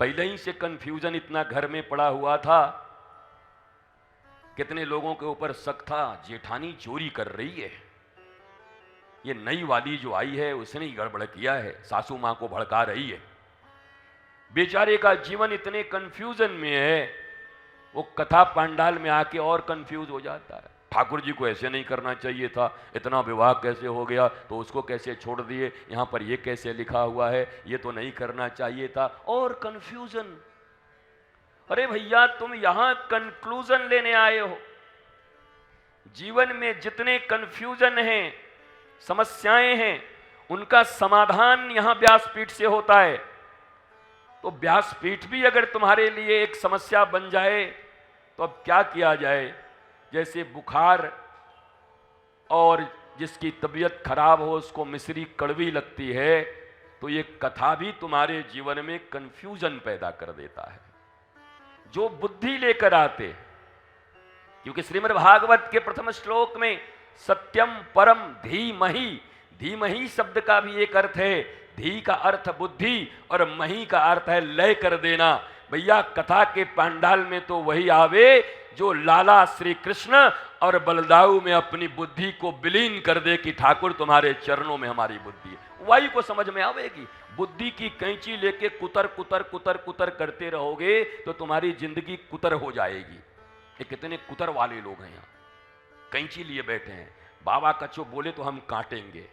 पहले ही से कंफ्यूजन इतना घर में पड़ा हुआ था। कितने लोगों के ऊपर शक था जेठानी चोरी कर रही है, ये नई वाली जो आई है उसने ही गड़बड़ किया है, सासू मां को भड़का रही है। बेचारे का जीवन इतने कंफ्यूजन में है, वो कथा पंडाल में आके और कंफ्यूज हो जाता है। ठाकुर जी को ऐसे नहीं करना चाहिए था, इतना विवाह कैसे हो गया, तो उसको कैसे छोड़ दिए, यहां पर ये कैसे लिखा हुआ है, ये तो नहीं करना चाहिए था, और कंफ्यूजन। अरे भैया तुम यहां कंक्लूजन लेने आए हो। जीवन में जितने कंफ्यूजन हैं, समस्याएं हैं, उनका समाधान यहां व्यासपीठ से होता है। तो व्यासपीठ भी अगर तुम्हारे लिए एक समस्या बन जाए तो अब क्या किया जाए। जैसे बुखार और जिसकी तबीयत खराब हो उसको मिश्री कड़वी लगती है, तो ये कथा भी तुम्हारे जीवन में कंफ्यूजन पैदा कर देता है। जो बुद्धि लेकर आते, क्योंकि श्रीमद् भागवत के प्रथम श्लोक में सत्यम परम धीमहि, धीमहि शब्द का भी एक अर्थ है, धी का अर्थ बुद्धि और मही का अर्थ है लय कर देना। भैया कथा के पंडाल में तो वही आवे जो लाला श्री कृष्ण और बलदाऊ में अपनी बुद्धि को विलीन कर दे कि ठाकुर तुम्हारे चरणों में हमारी बुद्धि है। वही को समझ में आवेगी। बुद्धि की कैंची लेके कुतर कुतर कुतर कुतर करते रहोगे तो तुम्हारी जिंदगी कुतर हो जाएगी। ये कितने कुतर वाले लोग हैं यहाँ, कैंची लिए बैठे हैं। बाबा कछो बोले तो हम काटेंगे।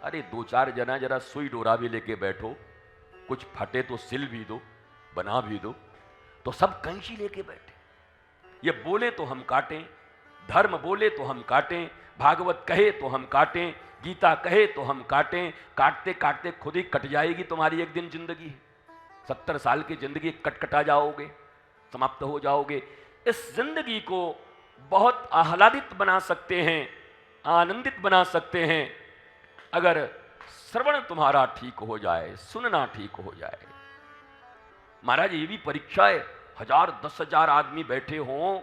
अरे दो चार जना जरा सुई डोरा भी लेके बैठो, कुछ फटे तो सिल भी दो, बना भी दो। तो सब कैंची लेके बैठे, ये बोले तो हम काटें, धर्म बोले तो हम काटें, भागवत कहे तो हम काटें, गीता कहे तो हम काटें। काटते काटते खुद ही कट जाएगी तुम्हारी एक दिन जिंदगी। 70 साल की जिंदगी कटकटा जाओगे, समाप्त हो जाओगे। इस जिंदगी को बहुत आह्लादित बना सकते हैं, आनंदित बना सकते हैं अगर श्रवण तुम्हारा ठीक हो जाए, सुनना ठीक हो जाए। महाराज ये भी परीक्षा है, 1000 10,000 आदमी बैठे हों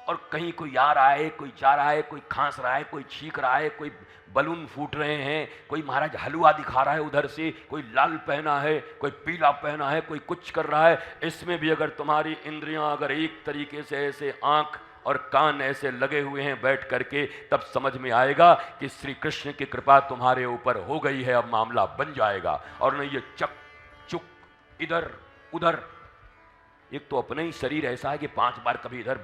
और कहीं कोई आ रहा है, कोई जा रहा है, कोई खांस रहा है, कोई छींक रहा है, कोई बलून फूट रहे हैं, कोई महाराज हलवा दिखा रहा है उधर से, कोई लाल पहना है, कोई पीला पहना है, कोई कुछ कर रहा है। इसमें भी अगर तुम्हारी इंद्रियां अगर एक तरीके से ऐसे आंख और कान ऐसे लगे हुए हैं बैठ करके, तब समझ में आएगा कि श्री कृष्ण की कृपा तुम्हारे ऊपर हो गई है, अब मामला बन जाएगा। और नहीं ये चक चुक इधर उधर। एक तो अपना ही शरीर ऐसा है कि 5 बार कभी इधर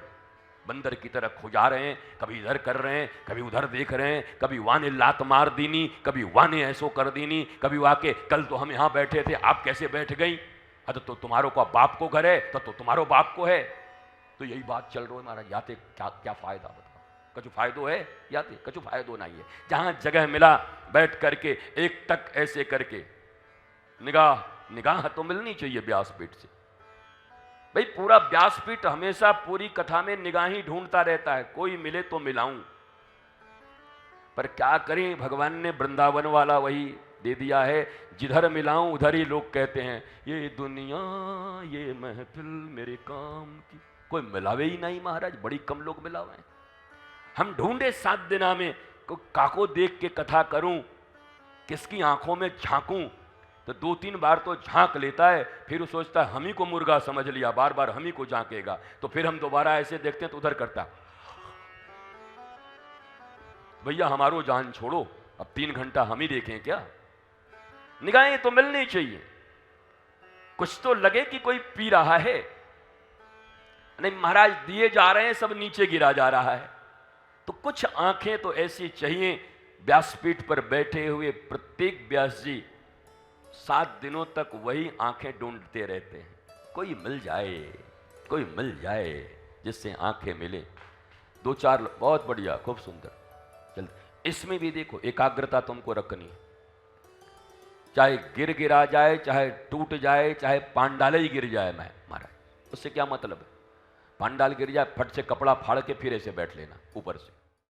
बंदर की तरह खुजा रहे हैं, कभी इधर कर रहे हैं, कभी उधर देख रहे हैं, कभी वाने लात मार दीनी, कभी वाने ऐसो कर दीनी, कभी वाके कल तो हम यहां बैठे थे आप कैसे बैठ गई, अरे तो तुम्हारो का बाप को घर है तो तुम्हारो बाप को है। तो यही बात चल रही है महाराज। याते क्या क्या फायदा बताओ, कछु फायदो है याते, कछु फायदो नहीं है। जहां जगह मिला बैठ करके एक टक ऐसे करके निगाह तो मिलनी चाहिए व्यासपीठ से। भाई पूरा व्यासपीठ हमेशा पूरी कथा में निगाही ढूंढता रहता है, कोई मिले तो मिलाऊं। पर क्या करें, भगवान ने वृंदावन वाला वही दे दिया है, जिधर मिलाऊं उधर ही लोग कहते हैं ये दुनिया ये महफिल मेरे काम की। कोई मिलावे ही नहीं महाराज, बड़ी कम लोग मिलावे हैं। हम ढूंढे 7 दिना में काको देख के कथा करूं, किसकी आंखों में झांकूं, तो 2-3 बार तो झांक लेता है, फिर वो सोचता है हम ही को मुर्गा समझ लिया, बार बार हम ही को झांकेगा। तो फिर हम दोबारा ऐसे देखते हैं तो उधर करता, भैया हमारो जान छोड़ो, अब 3 घंटा हम ही देखें क्या। निगाहें तो मिलनी चाहिए, कुछ तो लगे कि कोई पी रहा है। नहीं महाराज दिए जा रहे हैं, सब नीचे गिरा जा रहा है। तो कुछ आंखें तो ऐसी चाहिए। व्यासपीठ पर बैठे हुए प्रत्येक व्यास जी 7 दिनों तक वही आंखें ढूंढते रहते हैं, कोई मिल जाए, कोई मिल जाए जिससे आंखें मिले। 2-4 बहुत बढ़िया, खूब सुंदर। चल इसमें भी देखो एकाग्रता तुमको रखनी, चाहे गिरा जाए, चाहे टूट जाए, चाहे पांडाल ही गिर जाए मैं महाराज, उससे क्या मतलब है। पांडाल गिर जाए फट से कपड़ा फाड़ के फिर ऐसे बैठ लेना ऊपर से।